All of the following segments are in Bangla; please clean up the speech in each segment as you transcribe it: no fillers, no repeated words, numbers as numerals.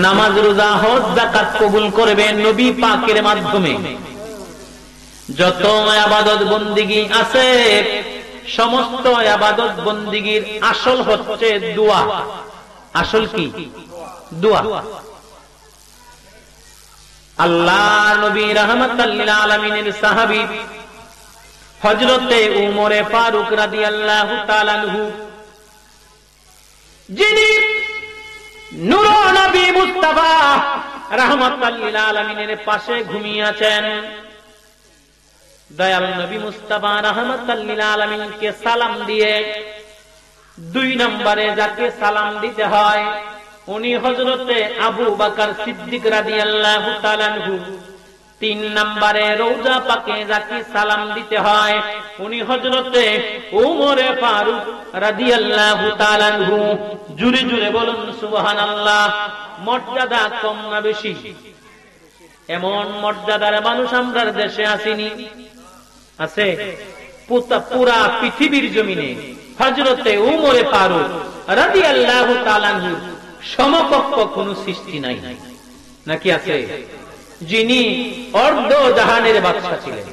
নামাজ রোজা হজ যাকাত কবুল করবেন নবী পাকের মাধ্যমে। যত ইবাদত বন্দেগী আছে সমস্ত ইবাদত বন্দেগীর আসল হচ্ছে দোয়া। আসল কি? দোয়া। আল্লাহ নবী রাহমাতাল লিল আলামিনের সাহাবী হযরতে উমরে ফারুক রাদিয়াল্লাহু তাআলা আনহু, যিনি নূর নবী মুস্তাফা রাহমাতাল লিল আলামিনের পাশে ঘুমিয়ে আছেন, দয়াল নবী মুস্তাফা রাহমাতাল লিল আলামিনকে সালাম দিয়ে 2 নম্বরে যাকে সালাম দিতে হয় উনি হযরতে আবু বকর সিদ্দিক রাদিয়াল্লাহু তাআলা আনহু। 3 নম্বরে রওজা পাকে যাকে সালাম দিতে হয় উনি হযরতে উমরে ফারুক রাদিয়াল্লাহু তাআলা আনহু। জুরে জুরে বলুন সুবহানাল্লাহ। মর্যাদা কম না বেশি? এমন মর্যাদার মানুষ আমরার দেশে আসেনি? আছে? পুরা পৃথিবীর জমিনে হযরতে উমরে ফারুক রাদিয়াল্লাহু তাআলা আনহু সমকক্ষ কোন সৃষ্টি নাই। নাকি আছে? যিনি অর্ধ জাহানের বাদশা ছিলেন,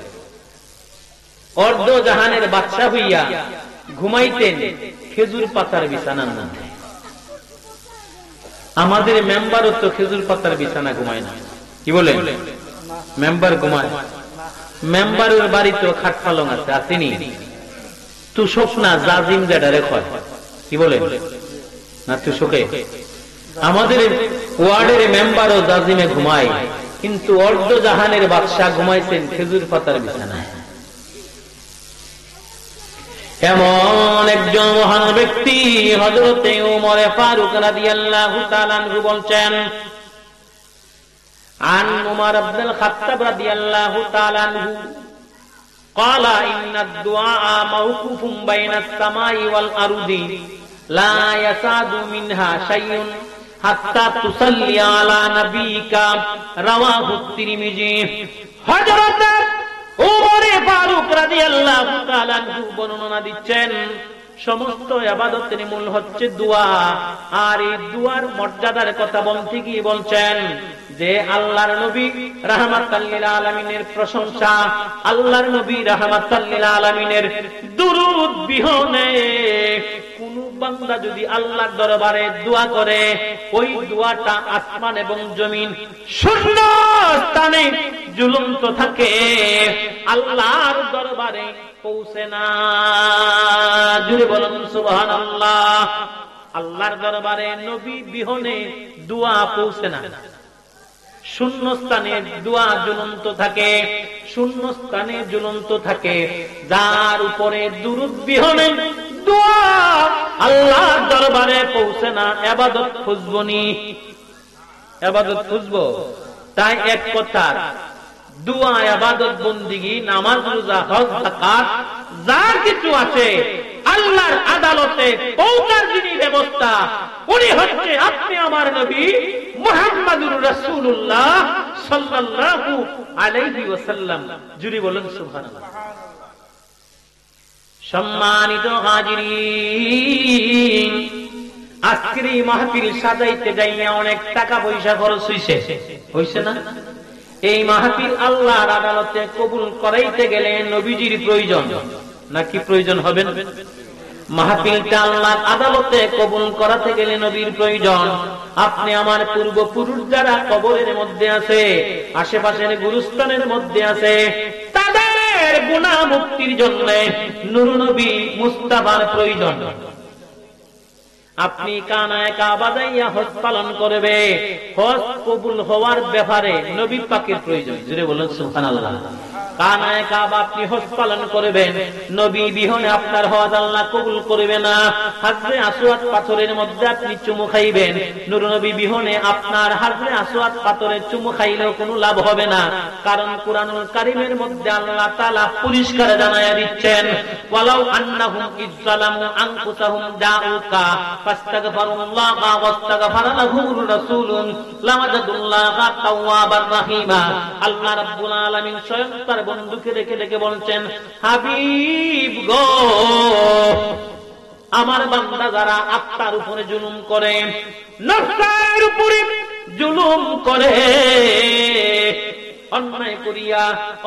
অর্ধ জাহানের বাদশা হইয়া ঘুমাইতেন খেজুর পাতার বিছানার মধ্যে। আমাদের মেম্বারও তো খেজুর পাতার বিছানা ঘুমায় না। কি বলে? মেম্বার ঘুমায়। মেম্বারের বাড়িতে খাট পালং আছে, আসেনি? তুষক না জাজিম যেটারে কয়, কি বলে না তুষকে? আমাদের ওয়ার্ডের মেম্বারও জাজিমে ঘুমায়, কিন্তু অর্ধ জাহানের বাদশা ঘুমাইছেন খেজুর পাতার বিছানায়। এমন একজন মহান ব্যক্তি হযরতে উমরে ফারুক রাদিয়াল্লাহু তাআলা আনহু বলছেন, আন উমর ইবনুল খাত্তাব রাদিয়াল্লাহু তাআলা আনহু قال ان الدعاء موقوف بين السماء والارض لا يسعد منها شيء حتى تصلي على نبيك رواه الترمذي। হযরত উমর ফারুক রাদিয়াল্লাহু তাআলা আনহু বর্ণনা দিচ্ছেন সমস্ত ইবাদতের মূল হচ্ছে দোয়া। আর এই দুয়ার মর্যাদার কথা বলতে গিয়ে বলছেন যে আল্লাহর নবী রাহমাতাল লিল আলামিনের প্রশংসা, আল্লাহর নবী রাহমাতাল লিল আলামিনের দুরূদ বিহনে কোন বান্দা যদি আল্লাহর দরবারে দোয়া করে ওই দোয়াটা আসমান এবং জমিন শূন্য স্থানে ঝুলন্ত থাকে, আল্লাহর দরবারে পৌঁছে না। জুড়ে বলুন সুবহানাল্লাহ। আল্লাহর দরবারে নবী বিহনে দোয়া পৌঁছে না। শূন্য স্থানে দোয়া ঝুলন্ত থাকে, শূন্য স্থানে ঝুলন্ত থাকে। যার উপরে দুরূদ বিহনে দোয়া আল্লাহর দরবারে পৌঁছে না, ইবাদত খুঁজবনি? ইবাদত খুঁজবো? তাই এক কথা, দোয়া ইবাদত বন্দেগী নামাজ রোজা হজ যাকাত যা কিছু আছে আল্লাহর আদালতে পৌঁছার যিনি ব্যবস্থা উনি হচ্ছে আপনি আমার নবী মুহাম্মদুর রাসূলুল্লাহ সাল্লাল্লাহু আলাইহি ওয়াসাল্লাম। জুরি বলেন সুবহানাল্লাহ। সম্মানিত হাজিরিন, আজকের এই মাহফিল সাজাইতে যাইয়া অনেক টাকা পয়সা খরচ হইছে না? এই মাহফিল আল্লাহর আদালতে কবুল করাইতে গেলে নবীজির প্রয়োজন, নাকি প্রয়োজন হবে না? মাহফিলটা আল্লাহর আদালতে কবুল করাতে গেলে নবীর প্রয়োজন। আপনি আমার পূর্বপুরুষ যারা কবরের মধ্যে আছে, আশেপাশের গুরুস্থানের মধ্যে আছে, তাদের গুনাহ মুক্তির জন্য নূর নবী মুস্তাফার প্রয়োজন। আপনি কানায় কাবা যাইয়া হজ পালন করবে, হজ কবুল হওয়ার ব্যাপারে নবী পাকের প্রয়োজন। জুড়ে বলুন সুবহানাল্লাহ। কানায় কাবা আপনি হজ পালন করবেন, নবী বিহনে আপনার হজ আল্লাহ কবুল করবে না। হাজরে আসওয়াদ পাথরের মধ্যে আপনি চুমু খাইবেন, নূর নবী বিহনে আপনার হাজরে আসওয়াদ পাথরের চুমু খাইলেও কোনো লাভ হবে না। কারণ কুরআনুল কারীমের মধ্যে আল্লাহ তাআলা পরিষ্কার জানায়া দিচ্ছেন, ওয়ালাউ আন্নাহুম ইযযালামু আনফুসাহুম জাউকা ফাস্তাগফিরুল্লাহা ওয়াস্তাগফারা লাহুমুর রাসূলুন লাওয়াজাদুল্লাহা তাওয়াবার রাহিমা। আল্লাহ রাব্বুল আলামিন স্বয়ং তার বন্ধুকে রেখে রেখে বলছেন, হাবিব গো, আমার বান্দা যারা আত্মার উপরে জুলুম করে, নফসের উপরে জুলুম করে, অন্যায় করিয়া,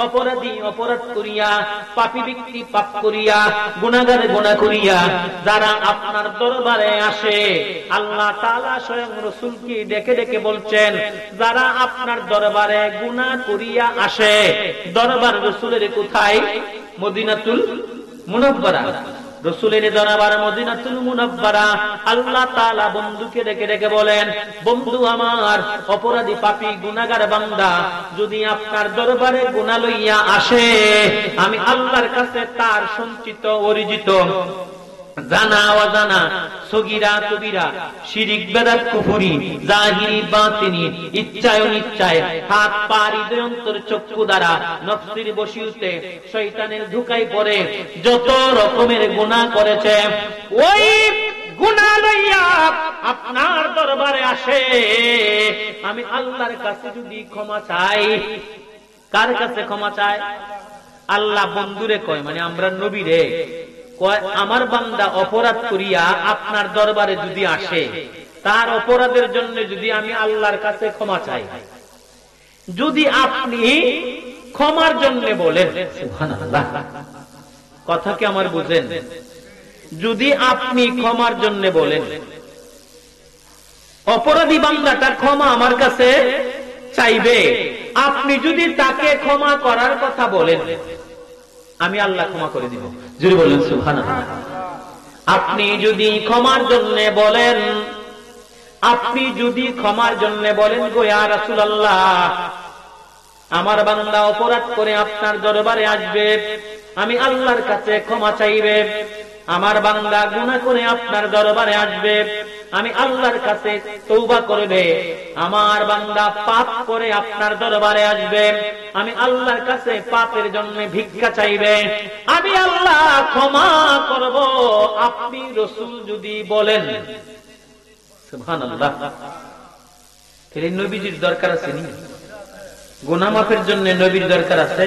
অপরাধী অপরাধ করিয়া, পাপী ব্যক্তি পাপ করিয়া, গুনাহগার গুনাহ করিয়া যারা আপনার দরবারে আসে, আল্লাহ তাআলা স্বয়ং রাসূলকে ডেকে ডেকে বলছেন, যারা আপনার দরবারে গুনাহ করিয়া আসে, দরবার রাসূলের কোথায়? মদিনাতুল মুনাওয়ারা। রাসূলের দরবার মদিনাতুল মুনাওয়ারা। আল্লাহ তাআলা বন্ধুকে ডেকে ডেকে বলেন, বন্ধু আমার, অপরাধী পাপী গুনাহগার বান্দা যদি আপনার দরবারে গুনাহ লইয়া আসে, আমি আল্লাহর কাছে তার সঞ্চিত অর্জিত জানা অজানা সগীরা কবিরা, শিরিক বেদাত কুফরি, জাহিরি বাতিনি, ইচ্ছায় অনিচ্ছায়, হাত পা হৃদয় অন্তর চক্ষু দ্বারা নফসের বশীয়তে শয়তানের ধোঁকায় পড়ে যত রকমের গুনাহ করেছে, ওই গুনাহ লইয়া আপনার দরবারে আসে, আমি আল্লাহর কাছে যদি ক্ষমা চাই, কার কাছে ক্ষমা চাই? আল্লাহ বন্ধুরে কয়, মানে আমরা নবীরে কয়, আমার বান্দা অপরাধ করিয়া আপনার দরবারে যদি আসে, তার অপরাধের জন্য যদি আমি আল্লাহর কাছে ক্ষমা চাই, যদি আপনি ক্ষমার জন্য বলেন, সুবহানাল্লাহ, কথা কি আমার বুঝেন? যদি আপনি ক্ষমার জন্য বলেন, অপরাধী বান্দাটা ক্ষমা আমার কাছে চাইবে, আপনি যদি তাকে ক্ষমা করার কথা বলেন, আমি আল্লাহ ক্ষমা করে দিব। যদি বলেন সুবহানাল্লাহ। আপনি যদি ক্ষমার জন্য বলেন, আপনি যদি ক্ষমার জন্য বলেন, গো ইয়া রাসূলুল্লাহ, আমার বান্দা অপরাধ করে আপনার দরবারে আসবে, আমি আল্লাহর কাছে ক্ষমা চাইবে, আমার বান্দা গুনাহ করে আপনার দরবারে আসবে, আমি আল্লাহর কাছে তওবা করবে, আমার বান্দা পাপ করে আপনার দরবারে আসবে, আমি আল্লাহর কাছে পাপের জন্য ভিক্ষা চাইবে, আমি আল্লাহ ক্ষমা করব, আপনি রাসূল যদি বলেন। সুবহানাল্লাহ। তাহলে নবীজির দরকার আছে নি? গুনাহ মাফের জন্য নবীর দরকার আছে?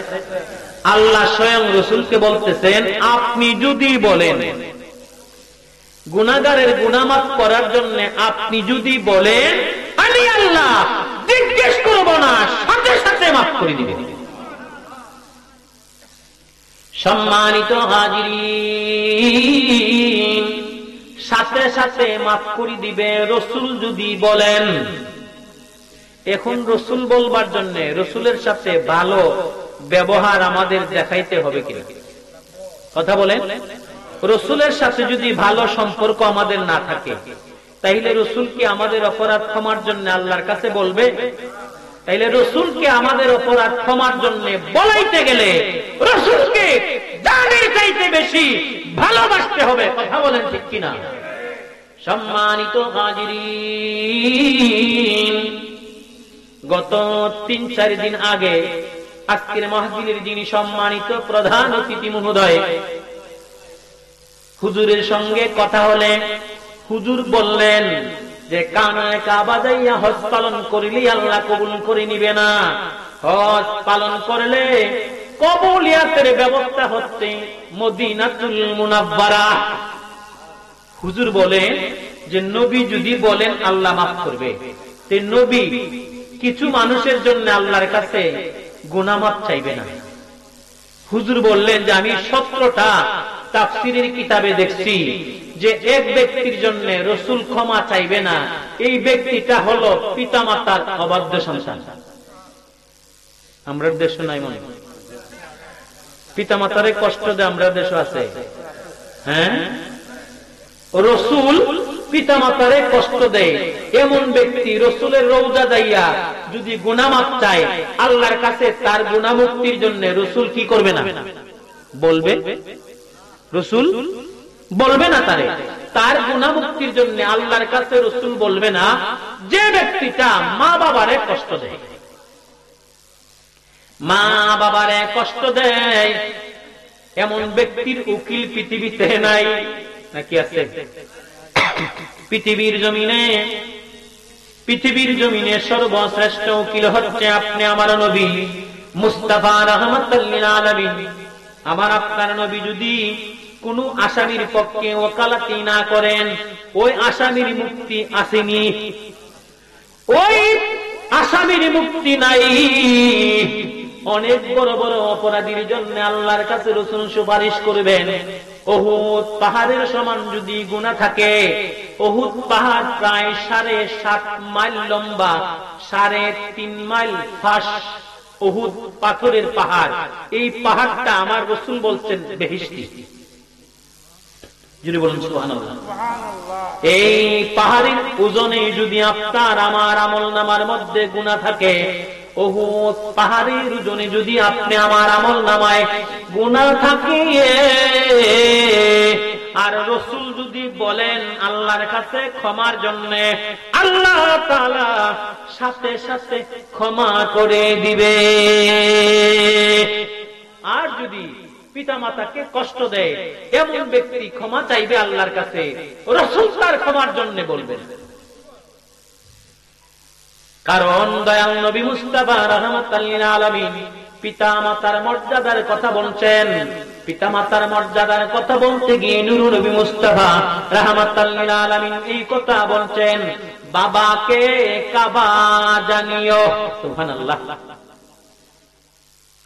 আল্লাহ স্বয়ং রাসূলকে বলতেছেন, আপনি যদি বলেন, গুনাহগারের গুনাহ মাফ করার জন্য আপনি যদি বলেন, আমি আল্লাহ জিজ্ঞেস করব না, সাথে সাথে মাফ করে দিবেন। সম্মানিত হাজিরিন, সাথে সাথে মাফ করে দিবে রাসূল যদি বলেন। এখন রাসূল বলবার জন্য রাসূলের সাথে ভালো ব্যবহার আমাদের দেখাইতে হবে কিনা? কথা বলেন। রাসূলের সাথে যদি ভালো সম্পর্ক আমাদের না থাকে, তাইলে রাসূল কি আমাদের অপরাধ ক্ষমার জন্য আল্লাহর কাছে বলবে? তাইলে রাসূলকে আমাদের অপরাধ ক্ষমার জন্য বলাইতে গেলে রাসূলকে জানের চাইতে বেশি ভালোবাসতে হবে। কথা বলেন ঠিক কিনা? সম্মানিত হাজিরিন, গত ৩-৪ দিন আগে আজকের মাহফিলের যিনি সম্মানিত প্রধান অতিথি মহোদয়, হুজুরের সঙ্গে কথা হলে হুজুর বললেন যে কানায় কাবা যাইয়া হজ পালন করিলে আল্লাহ কবুল করে নিবে না, হজ পালন করলে কবুলিয়াতের ব্যবস্থা হচ্ছে মদিনাতুল মুনাওয়ারা। হুজুর বলে যে নবী যদি বলেন আল্লাহ মাফ করবে, তে নবী কিছু মানুষের জন্য আল্লাহর কাছে গুনাহ মাফ চাইবে না। হুজুর বললেন যে আমি 17টা তাফসীরের কিতাবে দেখছি যে এক ব্যক্তির জন্য রাসূল ক্ষমা চাইবে না, এই ব্যক্তিটা হলো পিতামাতার অবাধ্য সন্তান। আমরা দেশ নাই মনে পিতামাতারে কষ্ট দেয়, আমরা দেশ আছে। হ্যাঁ, রাসূল পিতামাতারে কষ্ট দেয় এমন ব্যক্তি রাসূলের রওজা যাইয়া যদি গুনাহ মাফ চায় আল্লাহর কাছে, তার গুনাহ মুক্তির জন্য রাসূল কি করবে না? বলবে। রাসূল বলবে না তারে, তার গুনাহ মুক্তির জন্য আল্লাহর কাছে রাসূল বলবে না। যে ব্যক্তিটা মা বাবারে কষ্ট দেয়, মা বাবারে কষ্ট দেয়, এমন ব্যক্তির উকিল পৃথিবীতে নাই, নাকি আছে? পৃথিবীর জমিনে সর্বশ্রেষ্ঠ উকিল হচ্ছে আপনি আমার নবী মুস্তাফা রাহমাতুল লিল আলামিন। আমার আপনার নবী যদি কোন আসামির পক্ষে ওকালতি না করেন, ওই আসামির মুক্তি আসেনি। ওই পাহাড়ির মুক্তি নাই। অনেক বড় বড় অপরাধীর জন্য আল্লাহর কাছে রাসূল সুপারিশ করবেন। উহুদ পাহাড়ের সমান যদি গুনাহ থাকে, উহুদ পাহাড় প্রায় 7.5 মাইল লম্বা, 3.5 মাইল ফাঁস উহুদ পাথরের পাহাড়। এই পাহাড়টা আমার রাসূল বলছেন বেহেশতি। যদি বলেন সুবহানাল্লাহ। এই পাহাড়ের ওজনে যদি আপনার আমার আমলনামার মধ্যে গুনাহ থাকে, উহুদ পাহাড়ের ওজনে যদি আপনি আমার আমলনামায় গুনাহ থাকে, আর রাসূল যদি বলেন আল্লাহর কাছে ক্ষমার জন্য, আল্লাহ তাআলা সাথে সাথে ক্ষমা করে দিবে। আর যদি পিতামাতাকে কষ্ট দেয় এমন ব্যক্তি ক্ষমা চাইবে আল্লাহর কাছে, রাসূল তার ক্ষমার জন্য বলবেন। কারণ দয়াল নবী মুস্তাফা রাহমাতাল লিল আলামিন পিতামাতার মর্যাদার কথা বলছেন। পিতামাতার মর্যাদার কথা বলতে গিয়ে নূর নবী মুস্তাফা রাহমাতাল লিল আলামিন এই কথা বলছেন, বাবাকে কাবা জানিও। সুবহানাল্লাহ।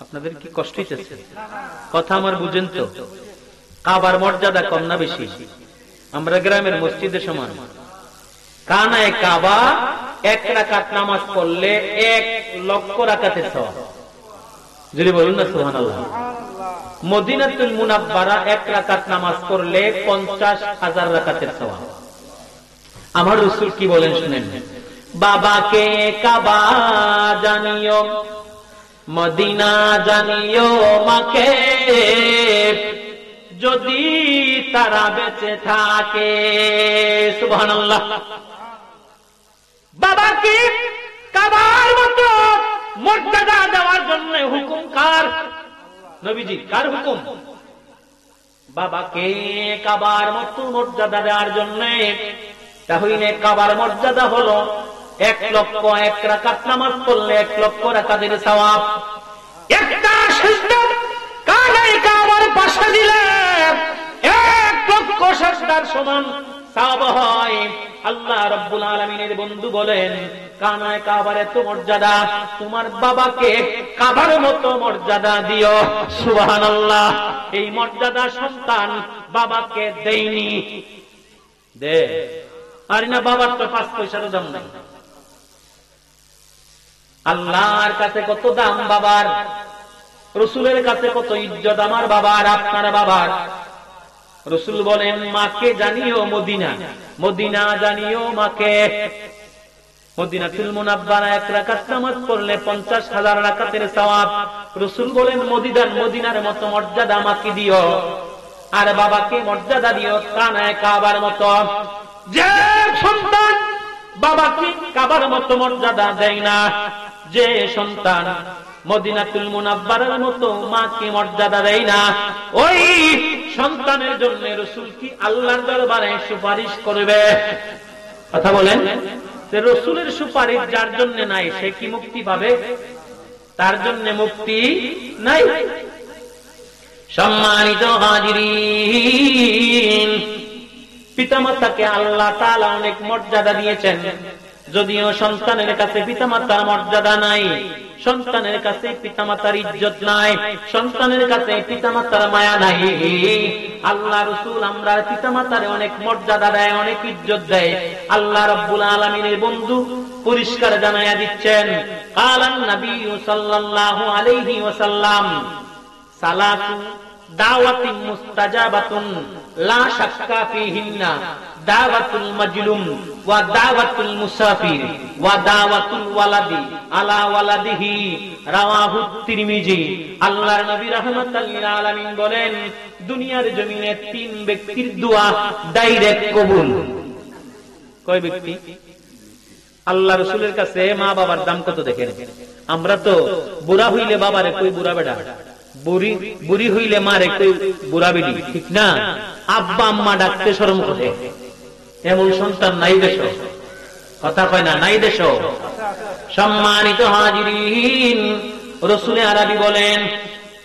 আপনাদের কি কষ্ট হইতেছে? কথা আমার বুঝেন তো? কাবার মর্যাদা কম না বেশি? আমরা গ্রামের মসজিদে সমান। কানায় কাবা 1 রাকাত নামাজ পড়লে 1 লক্ষ রাকাতের সওয়াব। যদি বলুন না সুবহানাল্লাহ। মদিনাতুল মুনাব্বারা 1 রাকাত নামাজ পড়লে 50,000 রাকাতের সওয়াব। আমার রাসূল কি বলেন শুনেন, বাবাকে কাবা জানিও, মদিনা জানিও মাকে, যদি তারা বেঁচে থাকে। সুবহানাল্লাহ। বাবাকে কাবার মতো মর্যাদা দেওয়ার জন্য হুকুম কার? নবীজি। কার হুকুম? বাবাকে কাবার মতো মর্যাদা দেওয়ার জন্য। তাহলে কাবার মর্যাদা হলো 1 লক্ষ 1 রাকাত নামাজ পড়লে 1 লক্ষ রাকাতের সওয়াব। একটা সিজদা কানায় কাবার পাশে দিলে 1 লক্ষ সিজদার সমান সওয়াব হয়। আল্লাহ রাব্বুল আলামিনের বন্ধু বলেন, কানায় কাবার এত মর্যাদা, তোমার বাবাকে কাবার মতো মর্যাদা দিও। সুবহানাল্লাহ। এই মর্যাদা সন্তান বাবাকে দেয়নি। দে আর না, বাবার তো 5 পয়সারও দাম নাই। আল্লাহর কাছে কত দাম বাবার, রাসূলের কাছে কত ইজ্জত আমার বাবার, আপনার বাবার। রাসূল বলেন, মাকে জানিও মদিনা, মদিনা জানিও মাকে। মদিনাতুল মুনাব্বারা 1 রাকাত নামাজ পড়লে 50,000 রাকাতের সওয়াব। রাসূল বলেন, মদিনার মতো মর্যাদা মাকে দিও, আর বাবাকে মর্যাদা দিও কানায় কাবার মতো। যে সন্তান বাবাকে কাবার মতো মর্যাদা দেয় না, যে সন্তান মদিনাতুল মুনাব্বারার মতো মাকে মর্যাদা দেয় না, ওই সন্তানের জন্য রাসূল কি আল্লাহর দরবারে সুপারিশ করবে? কথা বলেন। রাসূলের সুপারিশ যার জন্য নাই, সে কি মুক্তি পাবে? তার জন্য মুক্তি নাই। সম্মানিত হাজিরিন, পিতামাতাকে আল্লাহ তাআলা অনেক মর্যাদা দিয়েছেন। যদিও সন্তানের কাছে পিতামাতার মর্যাদা নাই, সন্তানের কাছে পিতামাতার ইজ্জত নাই, সন্তানের কাছে পিতামাতার মায়া নাই। আল্লাহ রাসূল আমরা পিতামাতারে অনেক মর্যাদা দেয়, অনেক ইজ্জত দেয়। আল্লাহ রাব্বুল আলামিনের বন্ধু পরিষ্কার জানায়া দিচ্ছেন, কালান নবী সাল্লাল্লাহু আলাইহি ওয়াসাল্লাম, সালাতু দাওয়াতিন মুস্তাজাবাতুন লা শাক্কা ফীহিন্না, দাওয়াতুল মাজলুম ওয়া দাওয়াতুল মুসাফির ওয়া দাওয়াতুল ওয়ালাদি আলা ওয়ালাদিহি, রাওয়াহু তিরমিজি। আল্লাহর নবী রাহমাতাল লিল আলামিন বলেন, দুনিয়ার জমিনে 3 ব্যক্তির দোয়া ডাইরেক্ট কবুল। কয় ব্যক্তি? আল্লাহ রাসূলের কাছে মা বাবার দাম কত দেখেন। আমরা তো বুড়া হইলে বাবারে কই বুড়া বেটা, বুড়ি হইলে মারে কই বুড়া বেটি, ঠিক না? আব্বা আম্মা ডাকতে শরম করে, এমন সন্তান নাই দেশ। কথা কয় না, নাই দেশ। সম্মানিত হাজিরিন, রাসূল আরবি বলেন,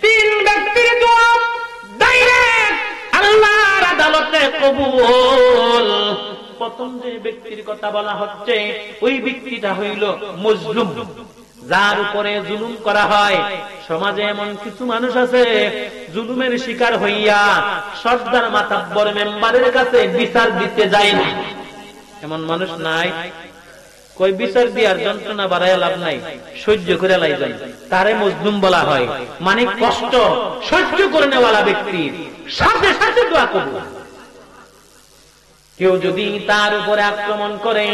3 ব্যক্তির দোয়া ডাইরেক্ট আল্লাহর আদালতে কবুল। প্রথম যে ব্যক্তির কথা বলা হচ্ছে, ওই ব্যক্তিটা হইল মজলুম। যার উপরে জুলুম করা হয়। সমাজে এমন কিছু মানুষ আছে জুলুমের শিকার হইয়া সর্দার মাতাব্বর মেম্বারের কাছে বিচার দিতে যায় না। এমন মানুষ নাই? কই বিচার দিয়ার যন্ত্রণা বাড়ায় লাভ নাই, সহ্য করে লাইবেন। তারে মজলুম বলা হয়, মানে কষ্ট সহ্য করে নেওয়ালা ব্যক্তির সাথে সাথে দোয়া কবুল। কেউ যদি তার উপরে আক্রমণ করে,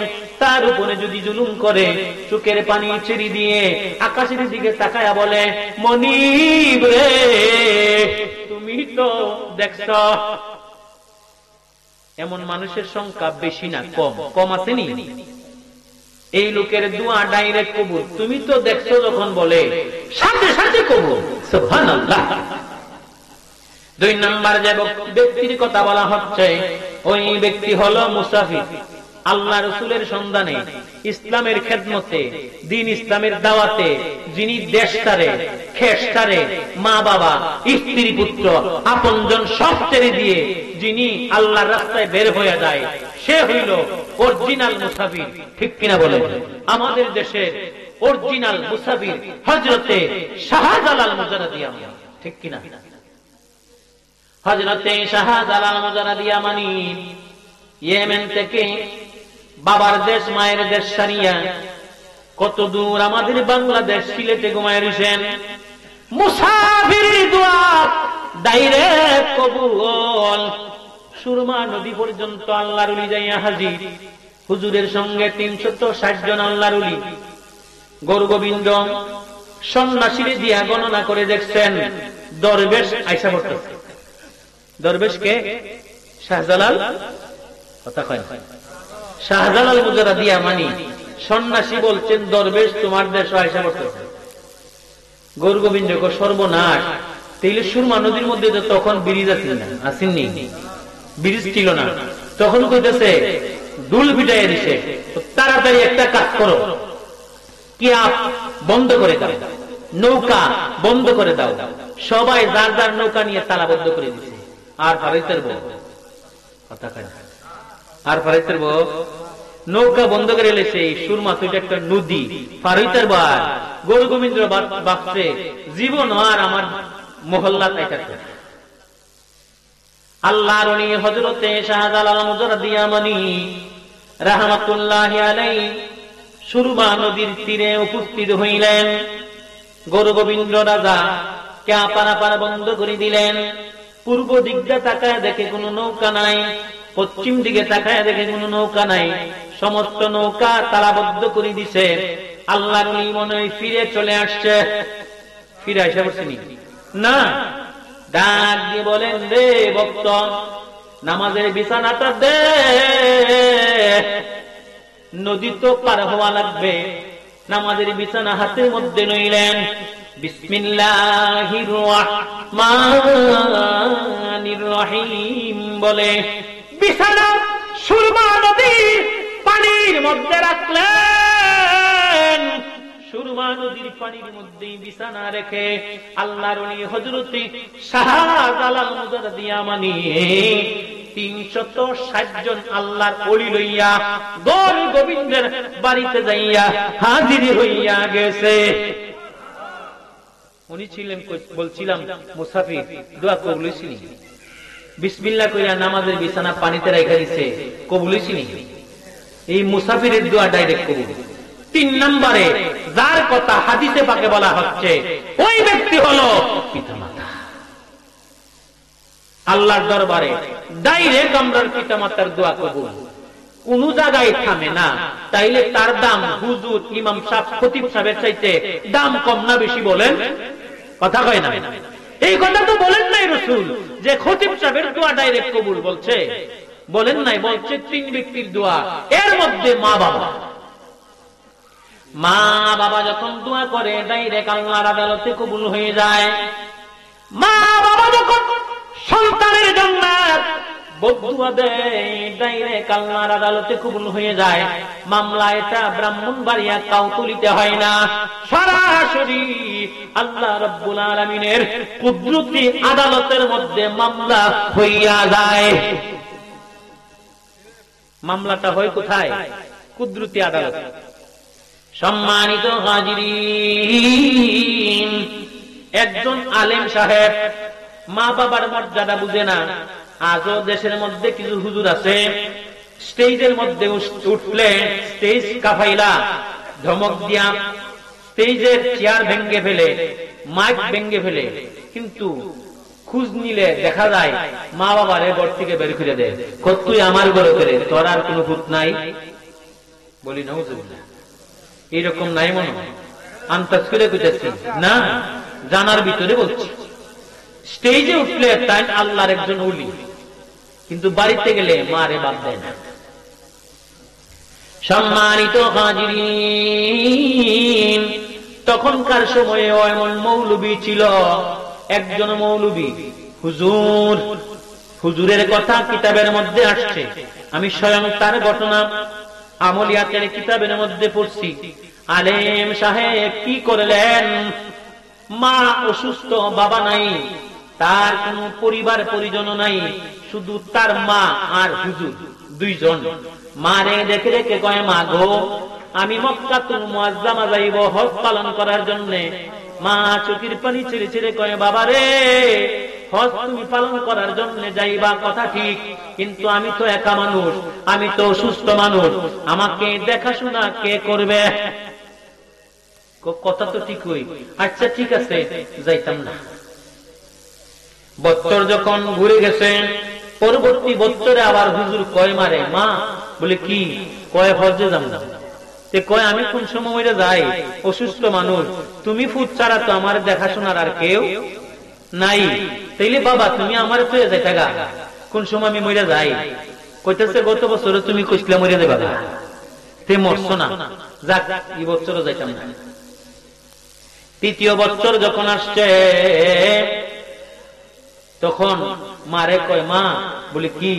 তার উপরে যদি জুলুম করে, চোখের পানি ছেড়ে দিয়ে আকাশের দিকে তাকায়া বলে, মনিব রে তুমি তো দেখছ। এমন মানুষের সংখ্যা বেশি না কম? কম আসেনি? এই লোকের দোয়া ডাইরেক্ট কবুল। তুমি তো দেখছো যখন বলে সাথে সাথে কবুল। সুবহানাল্লাহ। 2 নাম্বার যে ব্যক্তির কথা বলা হচ্ছে, ওই ব্যক্তি হলো মুসাফির। আল্লাহ রাসূলের সন্ধানে, ইসলামের খেদমতে, দ্বীন ইসলামের দাওয়াতে যিনি দেশটারে, খেসটারে, মা বাবা, স্ত্রী পুত্র, আপনজন সব ছেড়ে দিয়ে যিনি আল্লাহর রাস্তায় বের হয়ে যায়, সে হইল অরিজিনাল মুসাফির। ঠিক কিনা বলে? আমাদের দেশের অরিজিনাল মুসাফির হযরতে শাহজালাল মুজাররদি ইয়ামানি। ঠিক কিনা? হযরতে শাহজালাল মুজাররদি ইয়ামানি ইয়েমেন থেকে বাবার দেশ মায়ের দেশ সারিয়া কত দূর আমাদের বাংলাদেশ সিলেটে ঘুমায় রইছেন। মুসাফির দোয়া ডাইরেক্ট কবুল। সুরমা নদী পর্যন্ত আল্লাহর ওলি যাইয়া হাজির। হুজুরের সঙ্গে 360 জন আল্লাহর ওলি। গৌর গোবিন্দ সন্ন্যাসীরে দিয়া গণনা করে দেখছেন, দরবেশ আইসা পড়তেছে। দরবেশকে শাহজালাল, কথা কয় না, শাহজালাল মুজাররদি ইয়ামানি সন্ন্যাসী বলছেন, দরবেশ তোমার দেশ আইসা পড়তেছে। গৌর গোবিন্দ কো সর্বনাশ, তাইলে সুরমা নদীর মধ্যে তো তখন ব্রিজ আছিল না, আসেননি, ব্রিজ ছিল না। তখন কইতেছে দুল বিটাইয়া দিছে, তাড়াতাড়ি একটা কাজ করো, কি আপ বন্ধ করে দাও, নৌকা বন্ধ করে দাও। সবাই যার যার নৌকা নিয়ে তালাবদ্ধ করে দিছে। আর ফারাইতের বউ, কথা কয় না, আর ফারাইতের বউ নৌকা বন্ধ করে লেছে। সুরমা তো একটা নদী, ফারাইতের বার গৌর গোবিন্দ ভাবছে জীবন আর আমার মহল্লা তাইতে। আল্লাহর ওলি হযরতে শাহজালাল মুজাররদি ইয়ামানি রাহমাতুল্লাহি আলাইহি সুরমা নদীর তীরে উপস্থিত হইলেন। গৌর গোবিন্দ রাজা কে পারাপার বন্ধ করে দিলেন। পূর্ব দিকটা তাকায় দেখে কোনো নৌকা নাই, পশ্চিম দিকে তাকায় দেখে কোনো নৌকা নাই। সমস্ত নৌকা তালাবদ্ধ করে দিছে। আল্লাহর ওলি মনে হয় ফিরে চলে আসছে। ফিরে আসা বলছেনি না, ডাক দিয়ে বলেন, রে ভক্ত নামাজের বিছানাটা দে, নদী তো পার হওয়া লাগবে। নামাজের বিছানা হাতের মধ্যে নইলেন। বিসমিল্লাহির রহমানির রহিম বলে বিছানা সুরমা নদীর পানির মধ্যে রাখলেন। সুরমা নদীর পানির মধ্যে বিছানা রেখে আল্লাহর ওলি হযরতে শাহজালাল মুজাররদি ইয়ামানি 360 জন আল্লাহর ওলি লইয়া গৌর গোবিন্দের বাড়িতে যাইয়া হাজির হইয়া গেছে। উনি ছিলেন, বলছিলাম মুসাফির, দোয়া কবুল হইছিনি। বিসমিল্লাহ কইরা নামাজের বিছানা পানিতে রাখা দিছে, কবুল হইছিনি। এই মুসাফিরের দোয়া ডাইরেক্ট কবুল। 3 নম্বরে যার কথা হাদিসে পাকে বলা হচ্ছে, ওই ব্যক্তি হলো পিতামাতা। আল্লাহর দরবারে ডাইরেক্ট আমরার পিতামাতার দোয়া কবুল। কোন জায়গায় থামে না। তাইলে তার দাম হুজুর, ইমাম সাহেব, খতিব সাহেবের চাইতে দাম কম না বেশি? বলেন, কথা কয় না। এই কথা তো বলেন নাই রাসূল যে খতিব সাহেবের দোয়া ডাইরেক্ট কবুল, বলছে বলেন নাই। বলছে 3 ব্যক্তির দোয়া, এর মধ্যে মা বাবা। মা বাবা যখন দোয়া করে ডাইরেক্ট আল্লাহর আদালতে কবুল হয়ে যায়। মা বাবা যখন সন্তানের জন্য বদদুয়া দেয় ডাইরেক্ট আল্লাহর আদালতে কবুল হয়ে যায়। মামলা এটা ব্রাহ্মণবাড়িয়া কাউতুলিতে হয় না, সরাসরি আল্লাহ রাব্বুল আলামিনের কুদরতি আদালতের মধ্যে মামলা হইয়া যায়। মামলাটা হয় কোথায়? কুদরতি আদালত। সম্মানিত হাজিরিন, একজন আলেম সাহেব মা বাবার মর্যাদা বুঝে না। আজও দেশের মধ্যে কিছু হুজুর আছে, স্টেজের মধ্যে উঠলে স্টেজ কাফাইলা ধমক দিয়া স্টেজের চেয়ার ভেঙ্গে ফেলে, মাইক ভেঙ্গে ফেলে, কিন্তু খুঁজ নিলে দেখা যায় মা বাবার ঘর থেকে বের করে দেয়। তুই আমার ঘরে করে, তোর আর কোন ভূত নাই? বলি না এইরকম নাই মনে আন্তাজ করে বুঝেছি না, জানার ভিতরে বলছি। স্টেজে উঠলে তাই আল্লাহর একজন উলি, কিন্তু বাড়িতে গেলে মারে বাদ দেয় না। সম্মানিত হাজিরিন, তখনকার সময়ে এমন মৌলবী ছিল, একজন মৌলবী হুজুর, হুজুরের কথা কিতাবের মধ্যে আসছে, আমি স্বয়ং তার ঘটনা আমলিয়াতের কিতাবের মধ্যে পড়ছি। আলেম সাহেব কি করলেন, মা অসুস্থ, বাবা নাই, তার কোন পরিবার পরিজন নাই, শুধু তার মা আর হুজুর দুইজন। মারে দেখে দেখে কয়, মা গো, আমি মক্কাতুল মুআজ্জামা যাইব হজ পালন করার জন্য। মা চোখের পানি ছেড়ে ছেড়ে কয়, বাবা রে, হজ তুমি পালন করার জন্য যাইবা কথা ঠিক, কিন্তু আমি তো একা মানুষ, আমি তো অসুস্থ মানুষ, আমাকে দেখাশোনা কে করবে? কথা তো ঠিকই, আচ্ছা ঠিক আছে, যাইতাম না। বছর যখন ঘুরে গেছে, পরবর্তী বছরে আবার হুজুর কয় মারে, মা বলে কি? কয় হজে যাম না। কয় আমি কোন সময় যাই, অসুস্থ মানুষ, তুমি ফুট ছাড়া তো আমার দেখাশোনার আর কেউ নাই, তাইলে বাবা তুমি আমার ফিরে যাইতে গা, কোন সময় আমি মরে যাই? কইতেছে গত বছরে তুমি কইছিলে মরে যাবা, তে মরছ না, যাক এই বছরও যাইতাম না। তৃতীয় বছর যখন আসছে, তখন মারে কয়, মা বলে কি?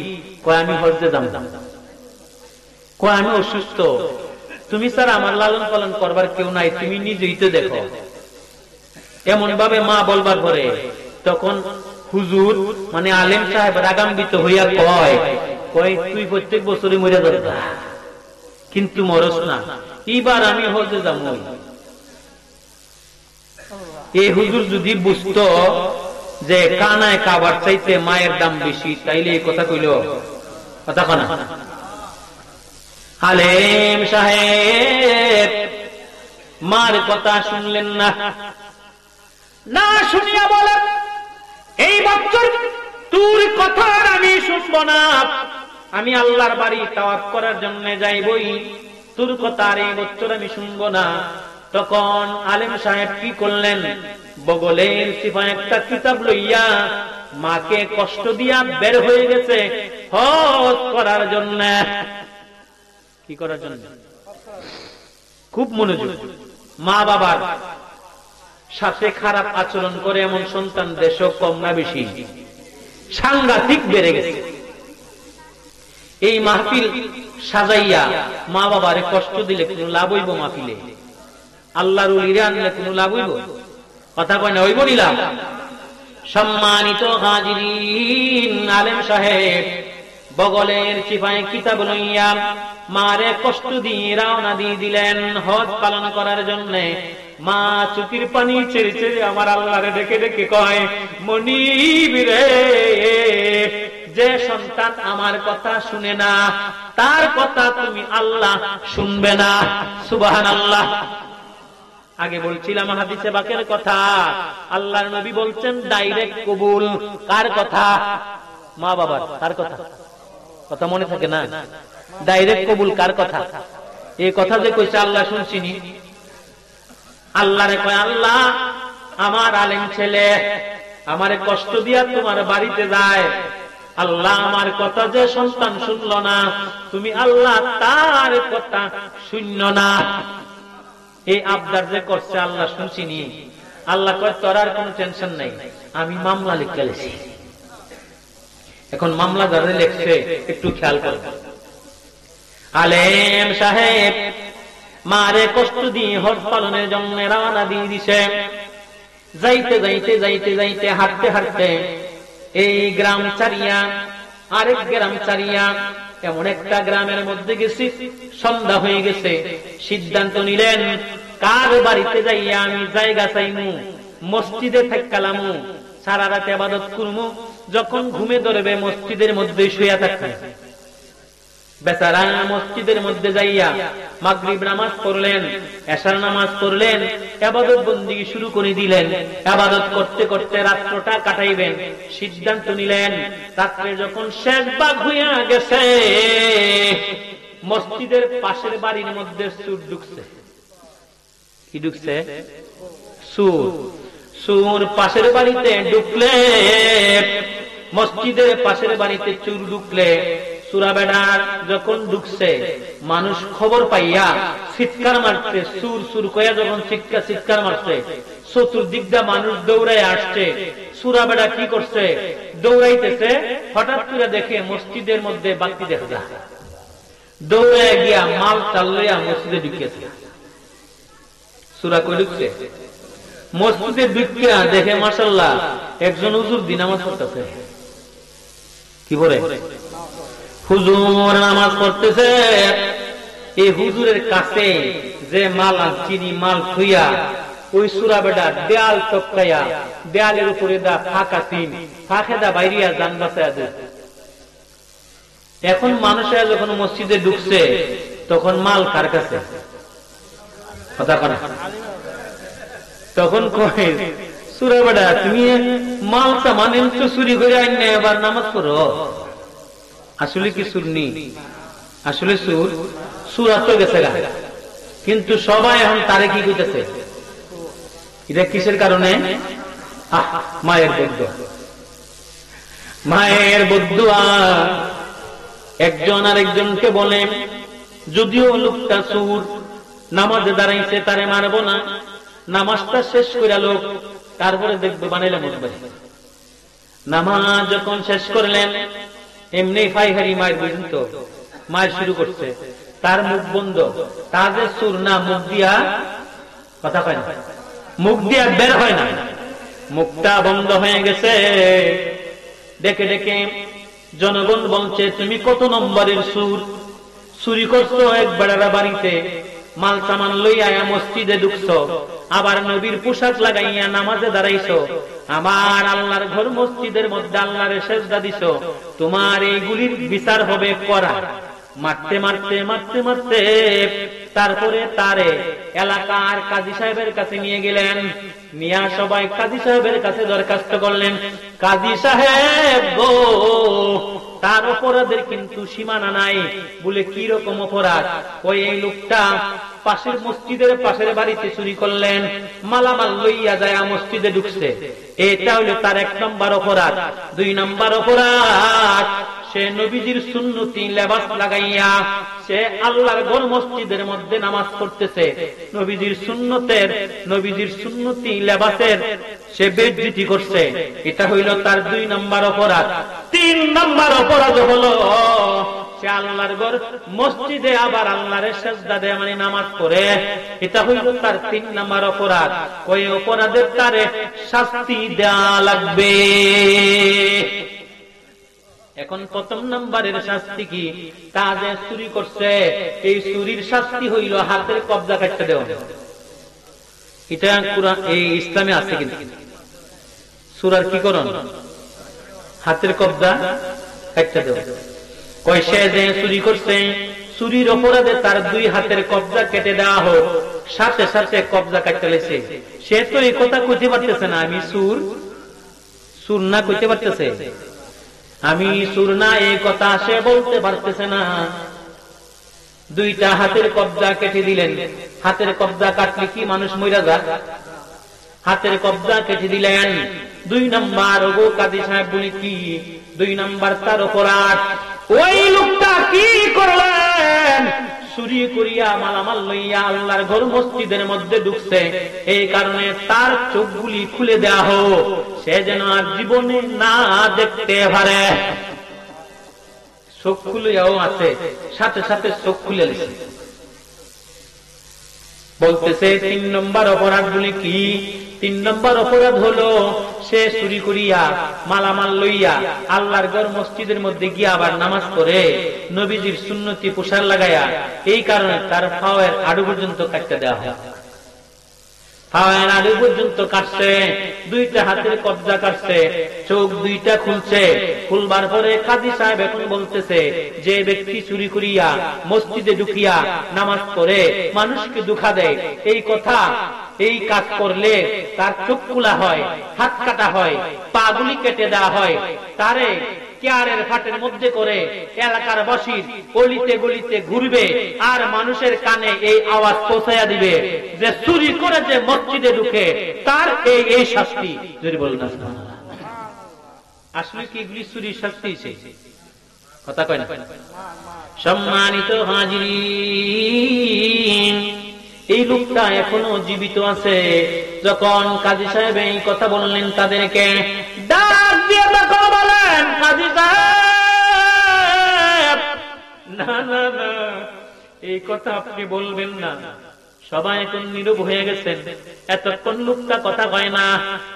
কয় আমি হজ্জে যাম। কয় আমি অসুস্থ, তুমি স্যার আমার লালন পালন করবার কেউ নাই, তুমি নিজেই তো দেখো। এমন ভাবে মা বলবার পরে তখন হুজুর মানে আলেম সাহেব রাগান্বিত হইয়া কয়, কয় তুই প্রত্যেক বছরই মরে যাবে, কিন্তু মরস না, এবার আমি হজ্জে যাম। এই হুজুর যদি বুঝতো যে কানায় কাবার চাইতে মায়ের দাম বেশি, তাইলে এই কথা কইল? কথা কনা। আলেম সাহেব মার কথা শুনলেন না, না শুনিয়া বলেন, এই বছর তোর কথা আমি শুনব না, আমি আল্লাহর বাড়ি তাওয়াফ করার জন্য যাইবই, তোর কথা আর এই বছর আমি শুনব না। তখন আলেম সাহেব কি করলেন, বগলের সিফা একটা কিতাব লইয়া মাকে কষ্ট দিয়া বের হয়ে গেছে হজ করার জন্য। কি করার জন্য? খুব মনোযোগ। মা বাবার সাথে খারাপ আচরণ করে এমন সন্তান দেশও কম না বেশি, সাংঘাতিক বেড়ে গেছে। এই মাহফিল সাজাইয়া মা বাবারে কষ্ট দিলে কোন লাভ হইব? মাহফিলে আল্লাহর ওলিরে আনলে কোন লাভ হইব? কথা কয় না, হইব নিলাম। সম্মানিত হাজিরিন, আলেম সাহেব বগলের চিপায় কিতাব লইয়া মারে কষ্ট দিয়ে রওনা দিয়ে দিলেন হজ পালন করার জন্য। মা চোখের পানি ছেড়ে ছেড়ে আমার আল্লাহরে ডেকে ডেকে কয়, মনিব রে, যে সন্তান আমার কথা শুনে না, তার কথা তুমি আল্লাহ শুনবে না। সুবহানাল্লাহ। আগে বলছিলাম হাদিসে পাকের কথা, আল্লাহর নবী বলছেন ডাইরেক্ট কবুল। কার কথা? মা বাবার। কার কথা? কথা মনে থাকে না? ডাইরেক্ট কবুল কার কথা? এই কথা যে কইছে আল্লাহ শুনছিনি। আল্লাহরে কয়, আল্লাহ আমার আলেম ছেলে আমারে কষ্ট দিয়া তোমার বাড়িতে যায়, আল্লাহ আমার কথা যে সন্তান শুনল না, তুমি আল্লাহ তার কথা শুনল না। এই আবদার যে করছে আল্লাহ শুনছিনি। আল্লাহ কয়, তোর আর কোন টেনশন নাই, আমি মামলা লিখে গেছি। এখন মামলা যারা লিখছে একটু খেয়াল করবে। আলেম সাহেব মারে কষ্ট দিয়ে হজ পালনের জন্য রওনা দিয়ে দিছে। যাইতে যাইতে যাইতে যাইতে হাঁটতে হাঁটতে এই গ্রাম চারিয়া আরেক গ্রাম চারিয়া এমন একটা গ্রামের মধ্যে গেছি, সন্ধ্যা হয়ে গেছে। সিদ্ধান্ত নিলেন কার বাড়িতে যাইয়া আমি জায়গা চাইমু, মসজিদে থাকালামু, সারা রাত ইবাদত করমু, যখন ঘুমে ধরবে মসজিদের মধ্যে শুয়ে থাকবে। বেচারা মসজিদের মধ্যে যাইয়া মাগরিব নামাজ পড়লেন, এশার নামাজ পড়লেন, ইবাদত বন্দেগী শুরু করে দিলেন। ইবাদত করতে করতে রাত্রটা কাটাইবেন। সিদ্ধান্ত নিলেন রাত্রে যখন শেষ ভাগ হইয়া গেছে, মসজিদের পাশের বাড়ির মধ্যে চোর ঢুকছে। কি ঢুকছে? চোর। চোর পাশের বাড়িতে ঢুকলে, মসজিদের পাশের বাড়িতে চোর ঢুকলে, চোরা বেড়ার যখন ঢুকছে, মানুষ খবর পাইয়া চিৎকার মারছে। চুর চুর কইয়া যখন চিৎকার মারছে, চতুর্দিক দিয়ে মানুষ দৌড়ায় আসছে। চোরা বেড়া কি করছে? দৌড়াইতেছে। হঠাৎ করে দেখে মসজিদের মধ্যে বাতি দেখা যায়। দৌড়ে গিয়া মাল চাল লইয়া মসজিদে ঢুকেছে। চোরা কই ঢুকছে? মসজিদে ঢুকিয়া দেখে মাশাআল্লাহ একজন হুজুর দিন নামাজ পড়তেছে। কি করে? হুজুর নামাজ পড়তেছে। এই হুজুরের কাছে যে মাল চিনি মাল থুইয়া ওই সুরা বেটা দেয়াল টপকাইয়া, দেয়ালের উপরে দা ফাঁকা তিন ফাঁকে দা বাইরিয়া যান বাঁচাইয়া দেয়। এখন মানুষেরা যখন মসজিদে ঢুকছে, তখন মাল কার কাছে? কথা কনা। তখন কয় সুরা বেটা তুমি মাল সামান চুরি করে আইনে আবার নামাজ পড়ো। আসলে কি সুন্নি? আসলে সুর সুরা তো গেছে গা, কিন্তু সবাই এখন তারে কি কইতেছে? এটা কিসের কারণে? মায়ের বদুয়া। মায়ের বদুয়া। একজন আরেকজনকে বলে যদিও লোকটা সুর, নামাজে দাঁড়াইছে, তারে মারব না, নামাজটা শেষ করে লোক তারপরে দেখবে বানাইলে মরবে। নামাজ যখন শেষ করলেন, এমনি ফাইহারি মায়ের বুঝুন তো মায়ের শুরু করছে। তার মুখ বন্ধ। তার যে সুর না, মুখ দিয়া কথা কয় না, মুখ দিয়া বের হয় না, মুখটা বন্ধ হয়ে গেছে। ডেকে ডেকে জনগণ বলছে তুমি কত নম্বরের সুর? চুরি করছো এক বেড়ারা বাড়িতে, মাল সামান লইয়া মসজিদে ঢুকছো, আবার নবীর পোশাক লাগাইয়া নামাজে দাঁড়াইছো, আমার আল্লাহর ঘর মসজিদের মধ্যে আল্লাহর সেজদা দিছো, তোমার এইগুলির বিচার হবে করা। মারতে মারতে মারতে মারতে তারপরে তারে এলাকার কাজী সাহেবের কাছে নিয়ে গেলেন। মিয়া সবাই কাজী সাহেবের কাছে দরখাস্ত করলেন, কাজী সাহেব গো, তার অপরাধের কিন্তু সীমানা নাই। বলে কি রকম অপরাধ? ওই এই লোকটা পাশের মসজিদের পাশের বাড়িতে চুরি করলেন, মালামাল লইয়া যায় মসজিদে ঢুকছে, এটা হলো তার 1 নম্বর অপরাধ। 2 নম্বর অপরাধ, সে নবীজির সুন্নতি লেবাস লাগাইয়া সে আল্লাহর ঘর মসজিদের মধ্যে নামাজ পড়তেছে। নবীজির সুন্নতি লেবাসের সে বেইজ্জতি করছে। এটা হইল তার 2 নম্বর অপরাধ। 3 নম্বর অপরাধ হলো সে আল্লাহর ঘর মসজিদে আবার আল্লাহর সেজদা দেয়, মানে নামাজ পড়ে। এটা হইল তার 3 নম্বর অপরাধ। ওই অপরাধের তারে শাস্তি দেয়া লাগবে। এখন 1ম নম্বরের শাস্তি কি? তা যে চুরি করছে, এই চুরির শাস্তি হইল হাতের কবজা কাটতে দেওয়া। এটা কুরআন এই ইসলামে আছে, কিন্তু সূরার কি করণ? হাতের কবজা কাটতে দেওয়া। কয় সে যে চুরি করছে, চুরির অপরাধে তার 2 হাতের কবজা কেটে দেওয়া হোক। সাথে সাথে কবজা কাটতে লেছে। সে তো এই কথা কইতে পারতেছে না আমি সুর না কইতে পারতেছে, আমি সুর না এই কথা সে বলতে পারতেছে না। 2টা হাতের কবজা কেটে দিলেন। হাতের কবজা কাটলে কি মানুষ মইরা যায়? হাতের কবজা কেটে দিলেন। 2 নম্বর ওগো কাজী সাহেব বলি কি? 2 নম্বর তার অপরাধ। ওই লোকটা কি করলেন? চুরি করিয়া মালামাল লইয়া আল্লাহর ঘর মসজিদের মধ্যে ঢুকছে, এই কারণে তার চোখগুলি খুলে দেয়া হোক, সে যেন আর জীবনে না দেখতে পারে। চোখ খুলেও আছে, সাথে সাথে চোখ খুলে দিছে। বলতেছে 3 নম্বর অপরাধগুলি কি? 3 নম্বর অপরাধ হলো সে চুরি করিয়া মালামাল লইয়া আল্লাহর ঘর মসজিদের মধ্যে গিয়ে আবার নামাজ পড়ে নবীজির সুন্নতি পোশাক লাগাইয়া এই কারণে তার পায়ের আড়ু পর্যন্ত কাটতে দেওয়া হয়। পায়ের আড়ু পর্যন্ত কাটছে, 2টা হাতের কবজা কাটছে, চোখ 2টা খুলছে। খুলবার পরে কাজী সাহেব এখন বলতেছে যে ব্যক্তি চুরি করিয়া মসজিদে ঢুকিয়া নামাজ পড়ে মানুষকে দুঃখা দেয়, এই কথা এই কাজ করলে তার চোখ খোলা হয়, হাত কাটা হয়, পাগুলি কেটে দেওয়া হয়, তারে কেয়ারের ফাটের মধ্যে করে এলাকার বাসীর অলিতে গলিতে ঘুরবে আর মানুষের কানে এই আওয়াজ পৌঁছাইয়া দিবে যে চুরি করে যে মসজিদে ঢুকে তার এই শাস্তি। যদি বলুন আসলে কি এগুলি চুরির শাস্তি? কথা কয় না? সম্মানিত হাজিরিন, এই লোকটা এখনো জীবিত আছে। যখন কাজী সাহেব এই কথা বললেন তাদেরকে ডাক দিয়ে তখন বলেন, কাজী সাহেব না না না, এই কথা আপনি বলবেন না। সবাই এখন নীরব হয়ে গেছেন। এতক্ষণ লোকটা কথা কয় না,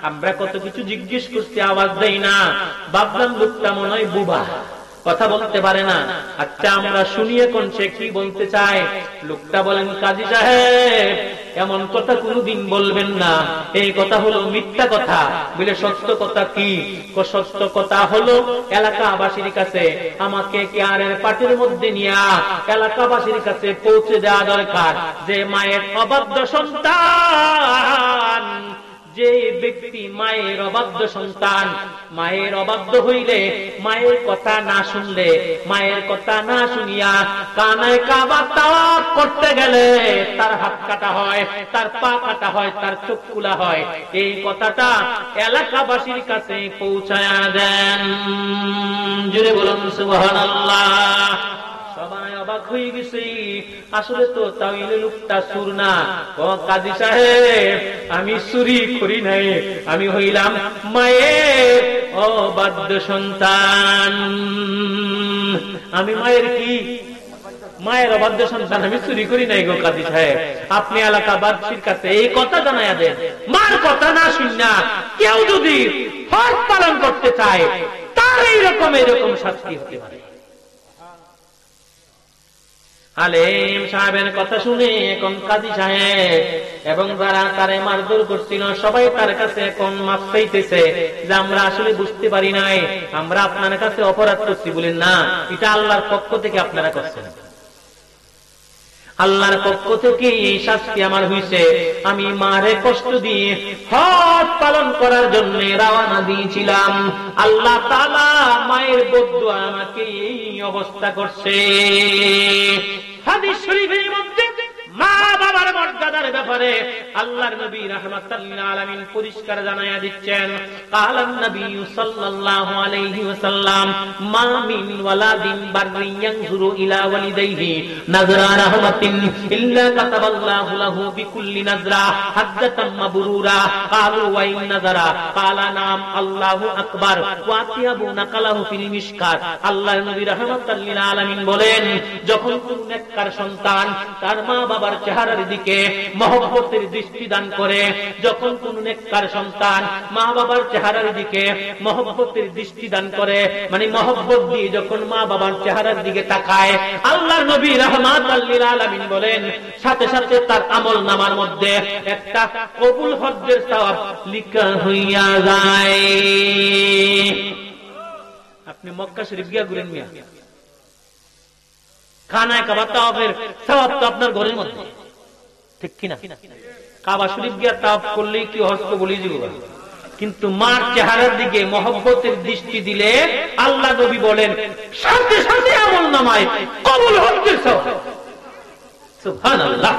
আমরা কত কিছু জিজ্ঞেস করছি, আওয়াজ দেই না। ভাবলাম লোকটা মনে হয় বুবা, কথা বলতে পারে না। আচ্ছা আমরা শুনি এখন সে কি বলতে চায়। লোকটা বলেন, কাজী সাহেব এমন কথা কোনদিন বলবেন না, এই কথা হলো মিথ্যা কথা। বলে সত্য কথা কি? সত্য কথা হলো এলাকাবাসীর কাছে আমাকে কেয়ারের পাটের মধ্যে নিয়ে এলাকাবাসীর কাছে পৌঁছে দেওয়া দরকার যে মায়ের অবাধ্য সন্তান, যে ব্যক্তি মায়ের অবাধ্য সন্তান, মায়ের অবাধ্য হইলে, মায়ের কথা না শুনলে, মায়ের কথা না শুনিয়া কানায় কাবা তাওয়াফ করতে গেলে তার হাত কাটা হয়, তার পা কাটা হয়, তার চোখ খোলা হয়, এই কথাটা এলাকাবাসীর কাছে পৌঁছায়া দেন। জোরে বলুন সুবহানাল্লাহ। সবাই অবাক হয়ে গেছে। আসলে তো তাহলে লোকটা চোর না। ও কাজী সাহেব আমি চুরি করি নাই, আমি হইলাম মায়ের অবাধ্য সন্তান। আমি মায়ের কি? মায়ের অবাধ্য সন্তান, আমি চুরি করি নাই গো কাজী সাহেব। আপনি এলাকাবাসীর কাছে এই কথা জানাইয়া দেন, মার কথা না শুনা কেউ যদি হজ পালন করতে চায় তার এইরকম শাস্তি হতে পারে। আলেম সাহেবের কথা শুনে এখন কাজী সাহেব এবং যারা তারে মারধর করছিল সবাই তার কাছে এখন মাফ চাইতেছে যে আমরা আসলে বুঝতে পারি নাই, আমরা আপনার কাছে অপরাধ করছি। বলেন না, এটা আল্লাহর পক্ষ থেকে আপনারা করছেন, আল্লাহর পক্ষ থেকে এই শাস্তি আমার হইছে। আমি মারে কষ্ট দিয়ে হজ পালন করার জন্য রওনা দিয়েছিলাম, আল্লাহ তাআলা মায়ের বদদুয়া আমাকে এই অবস্থা করছে। হাদিস শরীফের মধ্যে মা বাবার মর্যাদার ব্যাপারে আল্লাহর নবী রাহমাতাল লিল আলামিন পরিষ্কার জানায়া দিচ্ছেন। কালান নবী সাল্লাল্লাহু আলাইহি ওয়াসাল্লাম, মা মিন ওয়ালাদিন বাররিন ইয়ানজুরু ইলা ওয়ালিদাইহি নাযরা রাহমাতিন ইল্লা কাতাবাল্লাহু লাহু বিকুল্লি নাযরা হাজ্জাতাম মাবরুরা। ক্বালু ওয়া ইন নাযরা ক্বালা নাম আল্লাহু আকবার ওয়া আতিয়াবু নাকালাহু ফিল মিশকাত। আল্লাহর নবী রাহমাতাল লিল আলামিন বলেন, যখন কোন নেককার সন্তান তার মা বাবার চেহারার দিকে মহব্বতের দৃষ্টি দান করে, যখন কোন নেককার সন্তান মা বাবার চেহারার দিকে মহব্বতের দৃষ্টি দান করে, মানে মহব্বত দিয়ে যখন মা বাবার চেহারার দিকে তাকায়, আল্লাহর নবী রাহমাতাল লিল আলামিন বলেন সাথে সাথে তার আমল নামার মধ্যে একটা কবুল হজ্জের সওয়াব লিখা হইয়া যায়। আপনি মক্কা শরীফ গিয়া ঘুরেন মিয়া, খানায় কাবা তাওয়াফের সওয়াব তো আপনার ঘরের মধ্যে, ঠিক কিনা? কাবা শরীফ গিয়া তাওয়াফ করলেই কি হজ কবুল হয়ে যাবে? কিন্তু মার চেহারার দিকে মহব্বতের দৃষ্টি দিলে আল্লাহ নবী বলেন সাথে সাথে আমল নামায় কবুল হজ্জের সওয়াব। সুবহানাল্লাহ।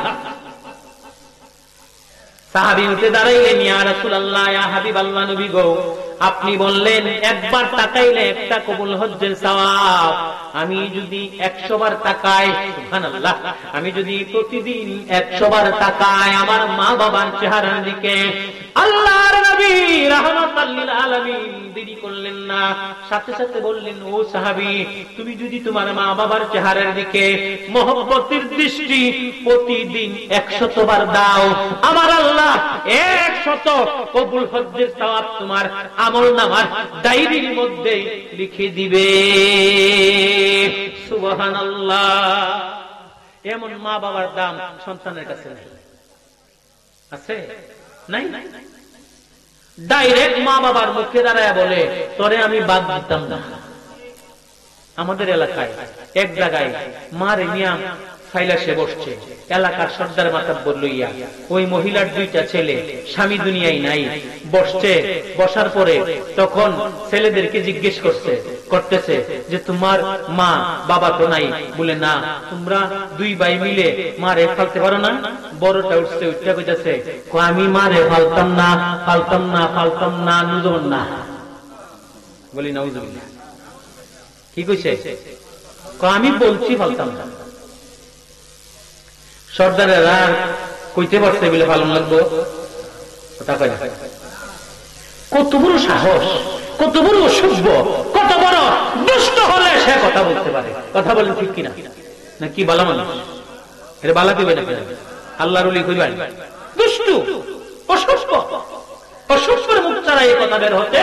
সাহাবী উঠে দাঁড়াইলেন, ইয়া রাসূলুল্লাহ, ইয়া হাবিবাল্লাহ, নবী গো আপনি বললেন একবার তাকাইলে একটা কবুল হজ্জের সওয়াব, আমি যদি 100 বার তাকাই, সুবহানাল্লাহ, আমি যদি প্রতিদিন 100 বার তাকাই আমার মা বাবার চেহারার দিকে, আল্লাহর নবী রাহমাতাল লিল আলামিন দেরি করলেন না, সাথে সাথে বললেন, ও সাহাবী, তুমি যদি তোমার মা বাবার চেহারার দিকে মহব্বতের দৃষ্টি প্রতিদিন 100 বার দাও, আমার আল্লাহ 100 কবুল হজ্জের সওয়াব তোমার আমলনামার ডায়েরির মধ্যে লিখে দিবে। সুবহানাল্লাহ। এমন মা বাবার দাম সন্তানের কাছে নাই, আছে? নাই। ডাইরেক্ট মা বাবার মুখে দাঁড়ায় বলে, তোরে আমি বাদ দিতাম না। আমাদের এলাকায় এক জায়গায় মারে নিয়াম ফাইলাসে বসছে, এলাকার সর্দার মাতাব্বর লইয়া, ওই মহিলার 2টা ছেলে, স্বামী দুনিয়ায় নাই, বসছে। বসার পরে তখন ছেলেদেরকে জিজ্ঞেস করতেছে যে তোমার মা বাবা তো নাই, বলে না, তোমরা 2 ভাই মিলে মারে ফালতে পারো না? বড়টা উঠছে, উঠতে কইতাছে, আমি মারে ফালতাম না, নুজন না। বলি নাউজুবিল্লাহ। কি কইছে? আমি বলছি ফালতাম না। সর্দারেরা কইতে পারছে বলে পালন লাগবো? কথা কয় না। কত বড় সাহস, কত বড় অসভ্য, কত বড় দুষ্ট হলে সে কথা বলতে পারে। কথা বলেন ঠিক কিনা? না কি বালা মানুষ? এটা বালা দিবে না? আল্লাহর ওলি কইবেন দুষ্টু, অসভ্য, অসভ্যের মুখ ছাড়া এই কথা বের হতে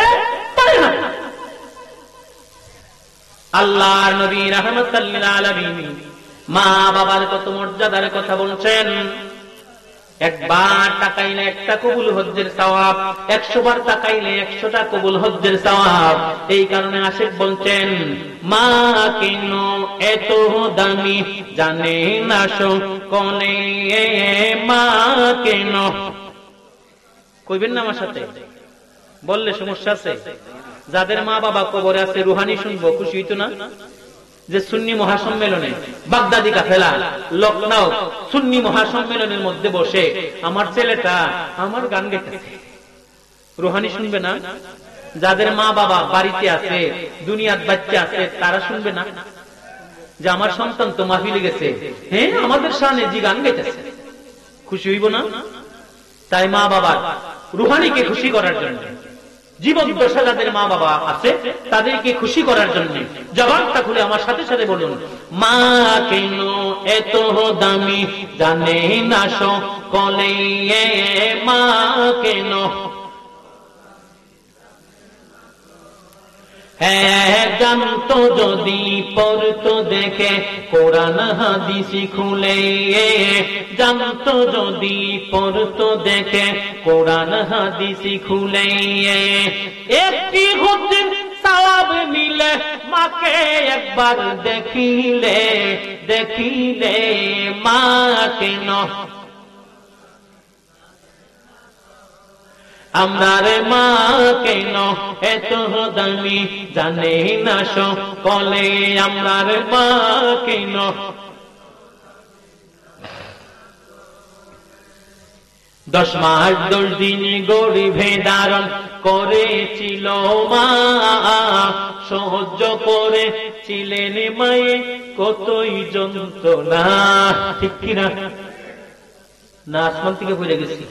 পারে না। আল্লাহর নবী রাহমাতাল লিল আলামিন মা বাবার কত মর্যাদার কথা বলছেন। একবার তাকাইলে একটা কবুল হজ্জের সওয়াব, 100 বার তাকাইলে 100টা কবুল হজ্জের সওয়াব। এই কারণে আশিক বলছেন, মা কেন এত দামি জানে না সকলে, মা কেন। কইবেন না আমার সাথে? বললে সমস্যা আছে? যাদের মা বাবা কবরে আছে রুহানি শুনবো, খুশি হইতো না? যে সুন্নি মহাসম্মেলনে বাগদাদি কাফেলা লখনৌ সুন্নি মহাসম্মেলনের মধ্যে বসে আমার ছেলেটা আমার গান গেতেছে, রুহানি শুনবে না? যাদের মা বাবা বাড়িতে আছে, দুনিয়ার বাচ্চা আছে, তারা শুনবে না যে আমার সন্তান তো মাহফিলে গেছে, হ্যাঁ আমাদের সামনে জি গান গেতেছে? খুশি হইব না? তাই মা বাবা রুহানিকে খুশি করার জন্য, জীবন দশা যাদের মা বাবা আছে তাদেরকে খুশি করার জন্য জবানটা খুলে আমার সাথে সাথে বলুন, মা কেন এত দামি জানে না সকলে, মা কেন। হ্যাঁ জানতো যদি পড়তো দেখে কোরআন হাদিস খুলে, জানতো যদি পড়তো দেখে কোরআন হাদিস খুলে, একটি হজ্জের সওয়াব মিলে মাকে একবার দেখিলে, দেখিলে মা কেন। আমরার মা কেন এত দামি জানে না সকলে, আমরার মা কেন। 10 মাস 10 দিন গর্ভে ধারণ করেছিল মা, সহ্য করেছিলেন মায়ে কতই যন্ত্রণা। ঠিক কিনা? না আসমান থেকে পড়ে গেছি।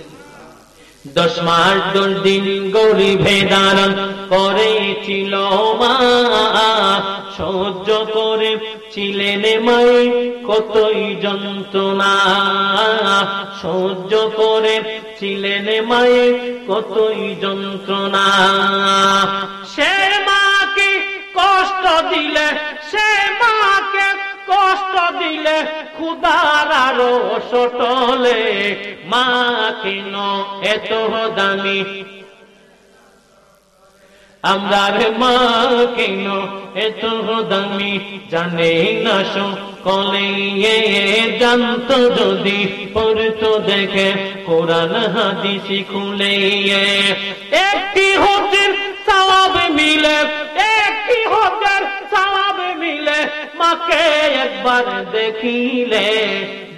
10 মাস 10 দিন গর্ভে ধারণ করেছিল মা, সহ্য করেছিলেন মায়ে কতই যন্ত্রণা, সহ্য করেছিলেন মায়ে কতই যন্ত্রণা। সে মাকে কষ্ট দিলে, সে মাকে কষ্ট দিলে খুদার আরো সটলে, মা কেন এত দামি। আমরার মা কেন এত দামি জানে না সকলে, জানতো যদি পড়তো দেখে কোরআন হাদিস খুলে, একটি হজ্জের সওয়াব মিলে, একটি হজ্জের সওয়াব মিলে মাকে একবার দেখিলে,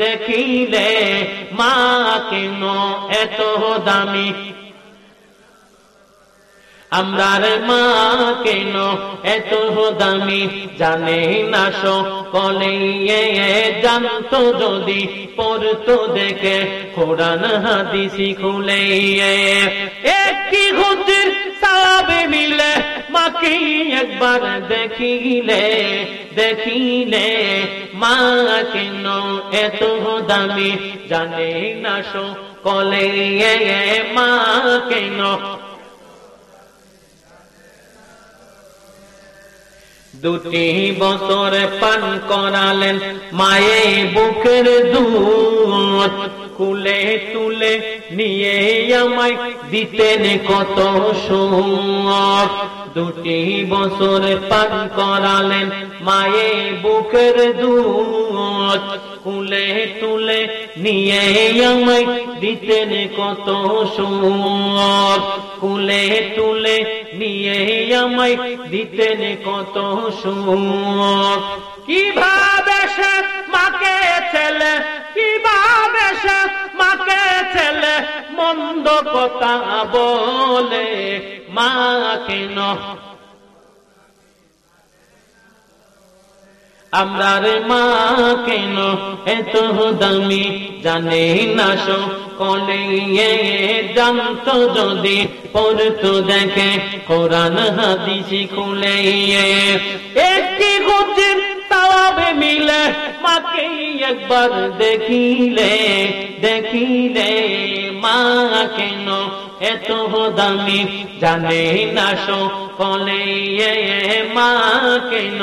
দেখিলে মা কেন এত দামি। আমরার মা কেন এত দামি জানে না সকলে, জানতো যদি পড়তো দেখে কোরআন হাদিস খুলে। একটি হুজুর সাহাবে মিলে মাকে একবার দেখিলে, মা কেন এত দামি জানে না সকলে, মা কেন। দুটি বছর পান করালেন মায়ে বুকের দুধ, কুলে তুলে নিয়ে আমায় দিতেন কত সুখ। দুটি বছর পান করালেন মায়ে বুকের দুধ, কুলে তুলে নিয়ে আমায় দিতেন কত সুখ। কুলে তুলে নিয়ে আমায় দিতেন কত সুখ। কিভাবে সে মাকে ছেলে, কিভাবে সে মাকে ছেলে মন্দ কথা বলে, মা কেন। আমরার মা কেন এত দামি জানে না সকলে, জানতো যদি পড়তো দেখে কোরআন হাদিস খুলে। একটি হুজুর সাহাবে মিলে মাকে একবার দেখিলে, মা কেন এত দামি জানে না সকলে, মা কেন।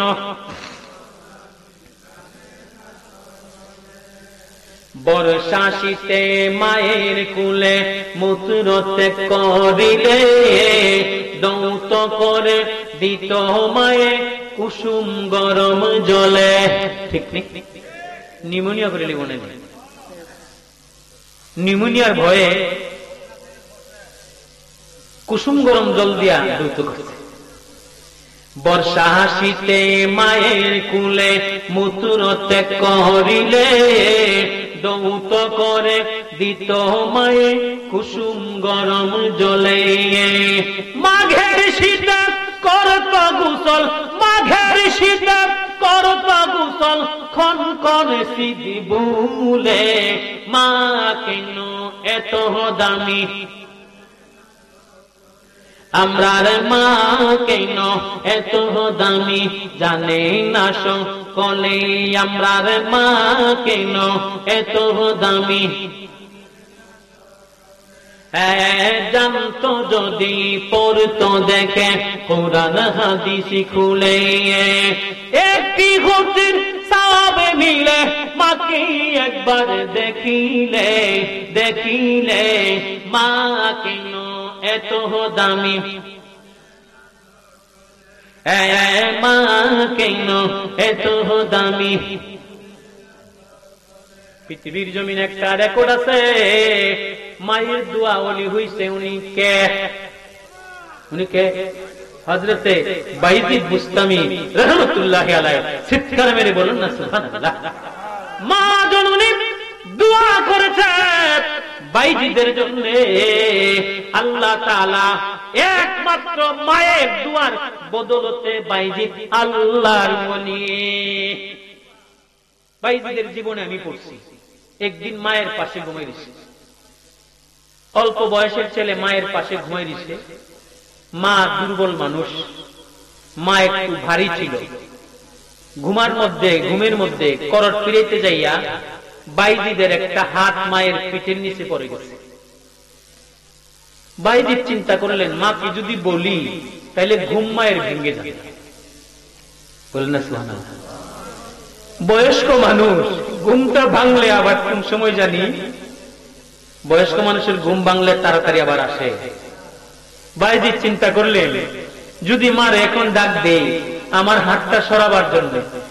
বর্ষা শীতে মায়ের কুলে মূত্র ত্যাগ করিলে, দৌত করে দিত মায়ে কুসুম গরম জলে। ঠিক ঠিক নিউমোনিয়া করে লিব না, নিউমোনিয়ার ভয়ে কুসুম গরম জল দিয়া দৌত করছে। বর্ষা শীতে মায়ের কুলে মূত্র ত্যাগ করিলে, দৌত করে দিত মায়ে কুসুম গরম জলে। মাঘের শীতে করত গোসল, মাঘের শীতে করত গোসল, খন কন সিদ্ধি বুলে, মা কেন এত দামি। আমরার মা কেন এত দামি জানে না সকলে, আমরার মা কেন এত দামি। জানতো যদি পড়তো দেখে কোরআন হাদিস খুলে। একটি হুজুর সাহাবে মিলে মাকে একবার দেখিলে, মা কেন এত দামি, মা কেন এত দামি। পৃথিবীর জমিন একটা রেকর্ড আছে, মায়ের দোয়া ওলি হইছে। উনি কে? হযরতে বাইজিদ বুস্তামি রাহমাতুল্লাহি আলাইহি। চিৎকার মেরে বলুন না সুবহানাল্লাহ। মা জননী দোয়া করেছে বাইজিদের জন্য। আল্লাহ তাআলা একমাত্র মায়ের দোয়ার বদলতে বাইজিদ আল্লাহর ওলি। বাইজিদের জীবনে আমি পড়ছি, একদিন মায়ের পাশে ঘুমিয়ে দিছে। অল্প বয়সের ছেলে মায়ের পাশে ঘুমিয়ে দিছে। মা দুর্বল মানুষ, মা একটু ভারী ছিল। ঘুমের মধ্যে করট ফিরাইতে যাইয়া বাইজিদের একটা হাত মায়ের পিঠের নিচে পড়ে গেছে। বাইজিদ চিন্তা করলেন, মাকে যদি বলি তাহলে ঘুম মায়ের ভেঙে যাবে। বলেন না সুবহানাল্লাহ। বয়স্ক মানুষ, ঘুমটা ভাঙলে আবার কোন সময় জানি, বয়স্ক মানুষের ঘুম ভাঙলে তাড়াতাড়ি আবার আসে। বাইজিদ চিন্তা করলেন, যদি মার এখন ডাক দেই আমার হাতটা সরাবার জন্য,